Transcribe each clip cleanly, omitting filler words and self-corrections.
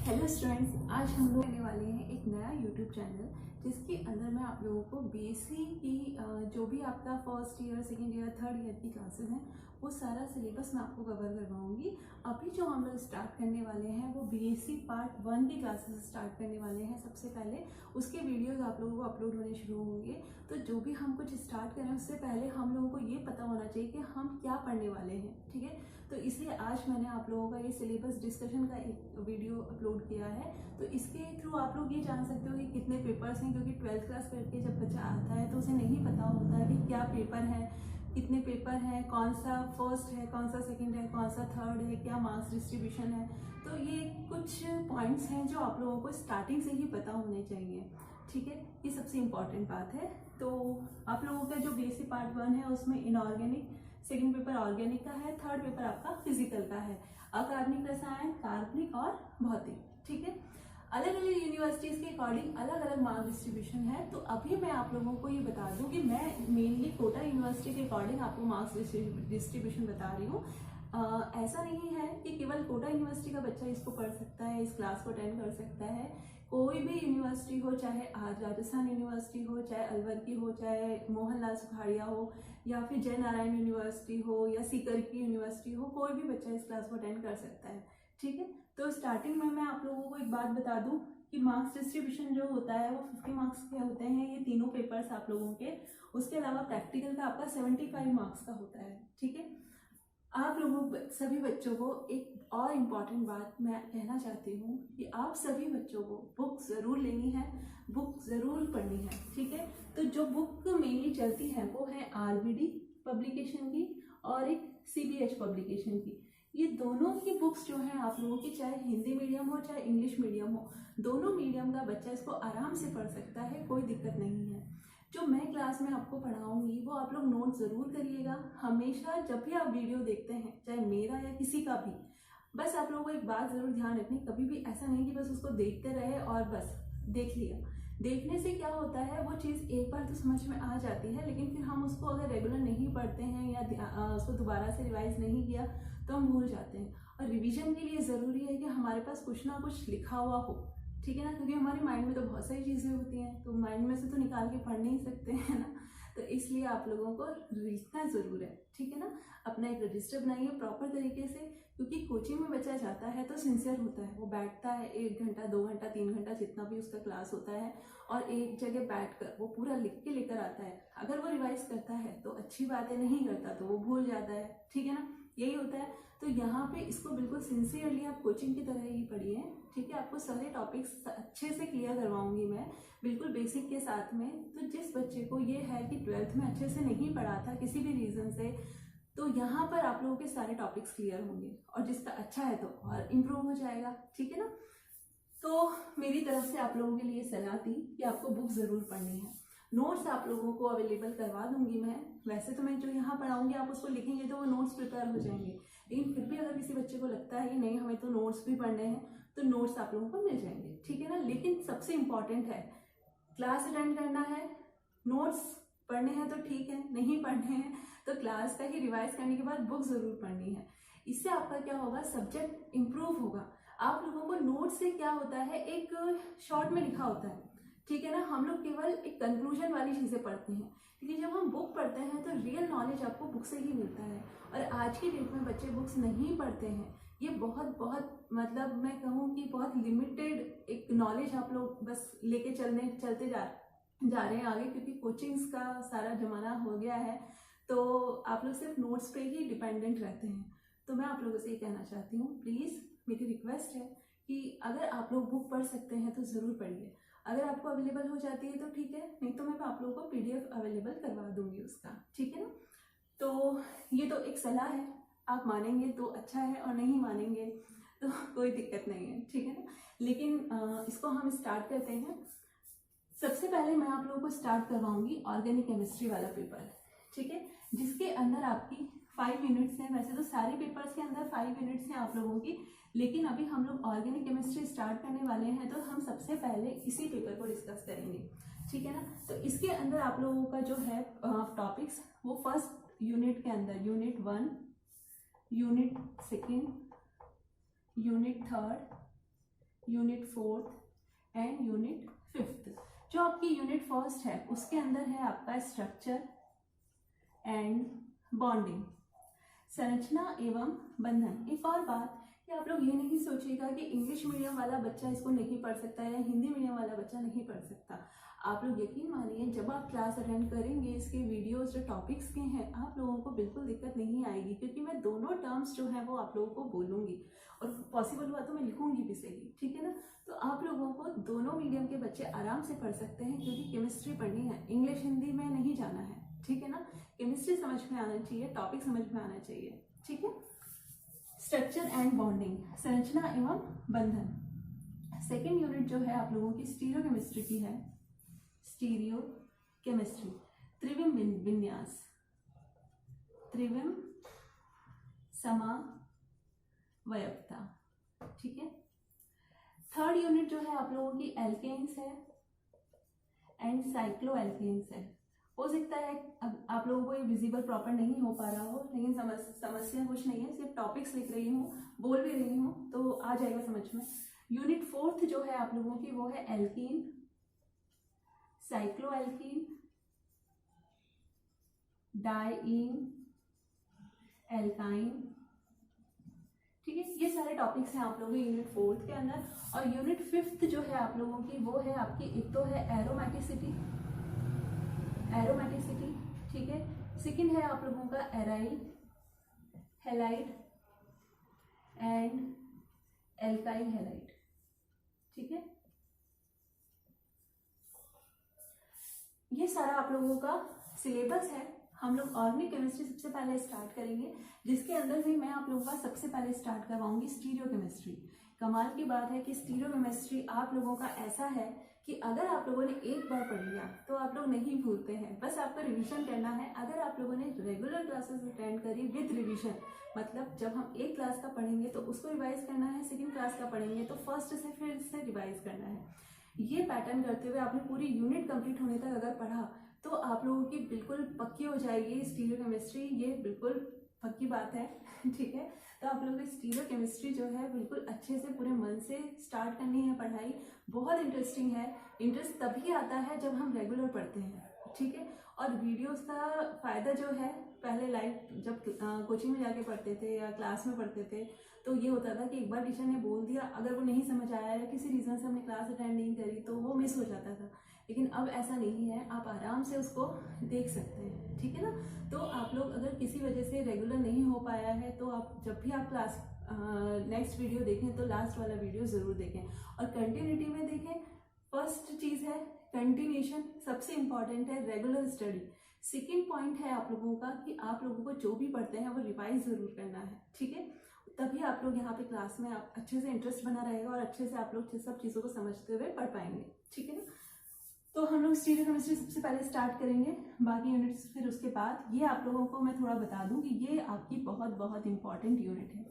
Hello students, आज हम लोग करने वाले हैं एक नया यूट्यूब चैनल जिसके अंदर मैं आप लोगों को बीएससी की जो भी आपका first year, second year, third year की क्लासेस हैं वो सारा सिलेबस मैं आपको कवर करवाऊंगी। अभी जो हम लोग स्टार्ट करने वाले हैं वो बीएससी पार्ट 1 की क्लासेस स्टार्ट करने वाले हैं। सबसे पहले उसके वीडियोस आप लोगों को अपलोड होने शुरू होंगे। तो जो भी हम कुछ स्टार्ट करें उससे पहले हम लोगों को ये पता होना चाहिए कि हम क्या पढ़ने वाले हैं, ठीक है। तो इसलिए आज मैंने आप लोगों का ये सिलेबस डिस्कशन का एक वीडियो अपलोड किया है। तो इसके थ्रू आप लोग ये जान सकते हो कि कितने पेपर्स हैं, क्योंकि 12th क्लास करके जब बच्चा आता है तो उसे नहीं पता होता है कि क्या पेपर है, कितने पेपर हैं, कौन सा फर्स्ट है, कौन सा सेकंड है, कौन सा थर्ड है, क्या मार्क्स डिस्ट्रीब्यूशन है। तो ये कुछ पॉइंट्स हैं जो आप लोगों को स्टार्टिंग से ही पता होने चाहिए, ठीक है। ये सबसे इम्पॉर्टेंट बात है। तो आप लोगों का जो बीएससी पार्ट 1 है उसमें इनऑर्गेनिक, सेकंड पेपर ऑर्गेनिक का है, थर्ड पेपर आपका फिजिकल का है, अकार्बनिक रसायन, कार्बनिक और भौतिक, ठीक है। अलग अलग यूनिवर्सिटीज के अकॉर्डिंग अलग अलग मार्क डिस्ट्रीब्यूशन है। तो अभी मैं आप लोगों को ये बता दूं कि मैं मेनली कोटा यूनिवर्सिटी के अकॉर्डिंग आपको मार्क्स डिस्ट्रीब्यूशन बता रही हूँ। ऐसा नहीं है कि केवल कोटा यूनिवर्सिटी का बच्चा इसको पढ़ सकता है, इस क्लास को अटेंड कर सकता है। कोई भी यूनिवर्सिटी हो, चाहे आज राजस्थान यूनिवर्सिटी हो, चाहे अलवर की हो, चाहे मोहनलाल सुखाड़िया हो, या फिर जय नारायण यूनिवर्सिटी हो, या सीकर की यूनिवर्सिटी हो, कोई भी बच्चा इस क्लास को अटेंड कर सकता है, ठीक है। तो स्टार्टिंग में मैं आप लोगों को एक बात बता दूं कि मार्क्स डिस्ट्रीब्यूशन जो होता है वो 50 मार्क्स के होते हैं, ये तीनों पेपर्स आप लोगों के। उसके अलावा प्रैक्टिकल का आपका 75 मार्क्स का होता है, ठीक है। आप लोगों सभी बच्चों को एक और इम्पॉर्टेंट बात मैं कहना चाहती हूँ कि आप सभी बच्चों को बुक ज़रूर लेनी है, बुक ज़रूर पढ़नी है, ठीक है। तो जो बुक मेनली चलती है वो है आरबीडी पब्लिकेशन की और एक सीबीएच पब्लिकेशन की। ये दोनों की बुक्स जो हैं आप लोगों की, चाहे हिंदी मीडियम हो चाहे इंग्लिश मीडियम हो, दोनों मीडियम का बच्चा इसको आराम से पढ़ सकता है, कोई दिक्कत नहीं है। जो मैं क्लास में आपको पढ़ाऊंगी वो आप लोग नोट ज़रूर करिएगा। हमेशा जब भी आप वीडियो देखते हैं, चाहे मेरा या किसी का भी, बस आप लोगों को एक बात ज़रूर ध्यान रखनी, कभी भी ऐसा नहीं कि बस उसको देखते रहे और बस देख लिया। देखने से क्या होता है, वो चीज़ एक बार तो समझ में आ जाती है, लेकिन फिर हम उसको अगर रेगुलर नहीं पढ़ते हैं या उसको दोबारा से रिवाइज नहीं किया तो हम भूल जाते हैं। और रिवीजन के लिए ज़रूरी है कि हमारे पास कुछ ना कुछ लिखा हुआ हो, ठीक है ना, क्योंकि हमारे माइंड में तो बहुत सारी चीज़ें होती हैं, तो माइंड में से तो निकाल के पढ़ नहीं सकते हैं ना। तो इसलिए आप लोगों को लिखना ज़रूर है, ठीक है ना। अपना एक रजिस्टर बनाइए प्रॉपर तरीके से, क्योंकि कोचिंग में बच्चा जाता है तो सिंसियर होता है, वो बैठता है 1 घंटा 2 घंटा 3 घंटा जितना भी उसका क्लास होता है, और एक जगह बैठकर वो पूरा लिख के लेकर आता है। अगर वो रिवाइज करता है तो अच्छी बात है, नहीं करता तो वो भूल जाता है, ठीक है ना, यही होता है। तो यहाँ पे इसको बिल्कुल सिंसियरली आप कोचिंग की तरह ही पढ़िए, ठीक है। आपको सारे टॉपिक्स अच्छे से क्लियर करवाऊंगी मैं, बिल्कुल बेसिक के साथ में। तो जिस बच्चे को ये है कि 12th में अच्छे से नहीं पढ़ा था किसी भी रीज़न से, तो यहाँ पर आप लोगों के सारे टॉपिक्स क्लियर होंगे, और जिसका अच्छा है तो और इम्प्रूव हो जाएगा, ठीक है ना। तो मेरी तरफ से आप लोगों के लिए सलाह थी कि आपको बुक ज़रूर पढ़नी है। नोट्स आप लोगों को अवेलेबल करवा दूंगी मैं। वैसे तो मैं जो यहाँ पढ़ाऊंगी आप उसको लिखेंगे तो वो नोट्स प्रिपेयर हो जाएंगे, लेकिन फिर भी अगर किसी बच्चे को लगता है कि नहीं हमें तो नोट्स भी पढ़ने हैं, तो नोट्स आप लोगों को मिल जाएंगे, ठीक है ना। लेकिन सबसे इम्पॉर्टेंट है, क्लास अटेंड करना है, नोट्स पढ़ने हैं तो ठीक है, नहीं पढ़ने हैं तो क्लास का ही रिवाइज करने के बाद बुक ज़रूर पढ़नी है। इससे आपका क्या होगा, सब्जेक्ट इम्प्रूव होगा। आप लोगों को नोट से क्या होता है, एक शॉर्ट में लिखा होता है, ठीक है ना। हम लोग केवल एक कंक्लूजन वाली चीज़ें पढ़ते हैं, लेकिन जब हम बुक पढ़ते हैं तो रियल नॉलेज आपको बुक से ही मिलता है। और आज की डेट में बच्चे बुक्स नहीं पढ़ते हैं, ये बहुत बहुत मतलब मैं कहूँ कि बहुत लिमिटेड एक नॉलेज आप लोग बस लेके चलते जा रहे हैं आगे, क्योंकि कोचिंग्स का सारा जमाना हो गया है। तो आप लोग सिर्फ नोट्स पे ही डिपेंडेंट रहते हैं। तो मैं आप लोगों से ये कहना चाहती हूँ, प्लीज़ मेरी रिक्वेस्ट है कि अगर आप लोग बुक पढ़ सकते हैं तो ज़रूर पढ़िए। अगर आपको अवेलेबल हो जाती है तो ठीक है, नहीं तो मैं आप लोगों को पीडीएफ अवेलेबल करवा दूंगी उसका, ठीक है ना। तो ये तो एक सलाह है, आप मानेंगे तो अच्छा है और नहीं मानेंगे तो कोई दिक्कत नहीं है, ठीक है ना। लेकिन इसको हम स्टार्ट करते हैं। सबसे पहले मैं आप लोगों को स्टार्ट करवाऊंगी ऑर्गेनिक केमिस्ट्री वाला पेपर, ठीक है, जिसके अंदर आपकी 5 यूनिट्स हैं। वैसे तो सारे पेपर्स के अंदर 5 यूनिट्स हैं आप लोगों की, लेकिन अभी हम लोग ऑर्गेनिक केमिस्ट्री स्टार्ट करने वाले हैं, तो हम सबसे पहले इसी पेपर को डिस्कस करेंगे, ठीक है ना। तो इसके अंदर आप लोगों का जो है टॉपिक्स, वो फर्स्ट यूनिट के अंदर unit 1, unit 2, unit 3, unit 4 and unit 5। जो आपकी यूनिट 1 है उसके अंदर है आपका स्ट्रक्चर एंड बॉन्डिंग, संरचना एवं बंधन। एक और बात कि आप लोग ये नहीं सोचिएगा कि इंग्लिश मीडियम वाला बच्चा इसको नहीं पढ़ सकता या हिंदी मीडियम वाला बच्चा नहीं पढ़ सकता। आप लोग यकीन मानिए, जब आप क्लास अटेंड करेंगे इसके वीडियोस जो टॉपिक्स के हैं, आप लोगों को बिल्कुल दिक्कत नहीं आएगी, क्योंकि मैं दोनों टर्म्स जो है वो आप लोगों को बोलूँगी और पॉसिबल हुआ तो मैं लिखूंगी भी सही, ठीक है ना। तो आप लोगों को दोनों मीडियम के बच्चे आराम से पढ़ सकते हैं, क्योंकि केमिस्ट्री पढ़नी है, इंग्लिश हिंदी में नहीं जाना है, ठीक है ना। केमिस्ट्री समझ में आना चाहिए, टॉपिक समझ में आना चाहिए, ठीक है। स्ट्रक्चर एंड बॉन्डिंग, संरचना एवं बंधन। सेकेंड यूनिट जो है आप लोगों की स्टीरियो केमिस्ट्री की है, स्टीरियो केमिस्ट्री, त्रिविम विन्यास, त्रिविम समवयवता, ठीक है। थर्ड यूनिट जो है आप लोगों की एल्केन्स है एंड साइक्लो एल्केन्स है। हो सकता है अब आप लोगों को ये विजिबल प्रॉपर नहीं हो पा रहा हो, लेकिन समस्या कुछ नहीं है, सिर्फ टॉपिक्स लिख रही हूँ, बोल भी रही हूँ, तो आ जाएगा समझ में। यूनिट 4 जो है आप लोगों की वो है alkene, cyclo alkene, diene, alkyne, ठीक है। ये सारे टॉपिक्स हैं आप लोगों के यूनिट 4 के अंदर। और यूनिट 5 जो है आप लोगों की वो है आपकी, एक तो है एरोमेटिसिटी, एरोमेटिसिटी, ठीक है। सेकेंड है आप लोगों का aryl, halide and alkyl halide, ठीक है। ये सारा आप लोगों का सिलेबस है। हम लोग ऑर्गेनिक केमिस्ट्री सबसे पहले स्टार्ट करेंगे, जिसके अंदर भी मैं आप लोगों का सबसे पहले स्टार्ट करवाऊंगी स्टीरियो केमिस्ट्री। कमाल की बात है कि स्टीरियो केमिस्ट्री आप लोगों का ऐसा है कि अगर आप लोगों ने एक बार पढ़ लिया तो आप लोग नहीं भूलते हैं, बस आपको रिवीजन करना है। अगर आप लोगों ने रेगुलर क्लासेस अटेंड करी विद रिवीजन, मतलब जब हम एक क्लास का पढ़ेंगे तो उसको रिवाइज करना है, सेकंड क्लास का पढ़ेंगे तो फर्स्ट से फिर से रिवाइज करना है। ये पैटर्न करते हुए आपने पूरी यूनिट कंप्लीट होने तक अगर पढ़ा तो आप लोगों की बिल्कुल पक्की हो जाएगी स्टीरियो केमिस्ट्री, ये बिल्कुल पक्की बात है, ठीक है। तो आप लोगों की स्टीरियो केमिस्ट्री जो है बिल्कुल अच्छे से पूरे मन से स्टार्ट करनी है पढ़ाई। बहुत इंटरेस्टिंग है, इंटरेस्ट तभी आता है जब हम रेगुलर पढ़ते हैं, ठीक है। और वीडियोस का फ़ायदा जो है, पहले लाइव जब कोचिंग में जाके पढ़ते थे या क्लास में पढ़ते थे तो ये होता था कि एक बार टीचर ने बोल दिया, अगर वो नहीं समझ आया या किसी रीज़न से हमने क्लास अटेंड नहीं करी तो वो मिस हो जाता था। लेकिन अब ऐसा नहीं है, आप आराम से उसको देख सकते हैं, ठीक है ना। तो आप लोग अगर किसी वजह से रेगुलर नहीं हो पाया है तो आप जब भी आप क्लास नेक्स्ट वीडियो देखें तो लास्ट वाला वीडियो ज़रूर देखें और कंटिन्यूटी में देखें। फर्स्ट चीज़ है कंटिन्यूशन, सबसे इंपॉर्टेंट है रेगुलर स्टडी। सेकेंड पॉइंट है आप लोगों का कि आप लोगों को जो भी पढ़ते हैं वो रिवाइज ज़रूर करना है, ठीक है। तभी आप लोग यहाँ पे क्लास में आप अच्छे से इंटरेस्ट बना रहेगा और अच्छे से आप लोग सब चीज़ों को समझते हुए पढ़ पाएंगे, ठीक है ना। तो हम लोग स्टीरियो केमिस्ट्री सबसे पहले स्टार्ट करेंगे, बाकी यूनिट्स फिर उसके बाद। ये आप लोगों को मैं थोड़ा बता दूं कि ये आपकी बहुत बहुत इंपॉर्टेंट यूनिट है।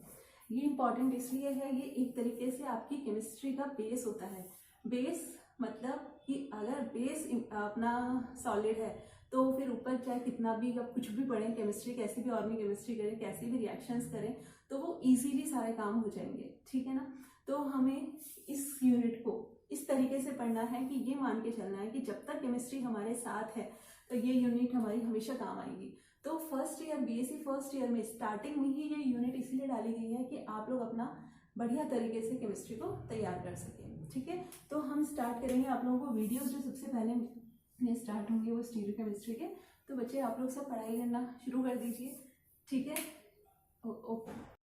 ये इंपॉर्टेंट इसलिए है, ये एक तरीके से आपकी केमिस्ट्री का बेस होता है। बेस मतलब कि अगर बेस अपना सॉलिड है तो फिर ऊपर चाहे कितना भी आप कुछ भी पढ़ें, केमिस्ट्री कैसी भी ऑर्गेनिक केमिस्ट्री करें, कैसी भी रिएक्शंस करें, तो वो इजीली सारे काम हो जाएंगे, ठीक है ना। तो हमें इस यूनिट को इस तरीके से पढ़ना है कि ये मान के चलना है कि जब तक केमिस्ट्री हमारे साथ है तो ये यूनिट हमारी हमेशा काम आएगी। तो first year BSc first year में स्टार्टिंग में ही ये यूनिट इसलिए डाली गई है कि आप लोग अपना बढ़िया तरीके से केमिस्ट्री को तैयार कर सकें, ठीक है। तो हम स्टार्ट करेंगे, आप लोगों को वीडियोस जो सबसे पहले स्टार्ट होंगे वो स्टीरियो केमिस्ट्री के। तो बच्चे आप लोग सब पढ़ाई करना शुरू कर दीजिए, ठीक है। ओके।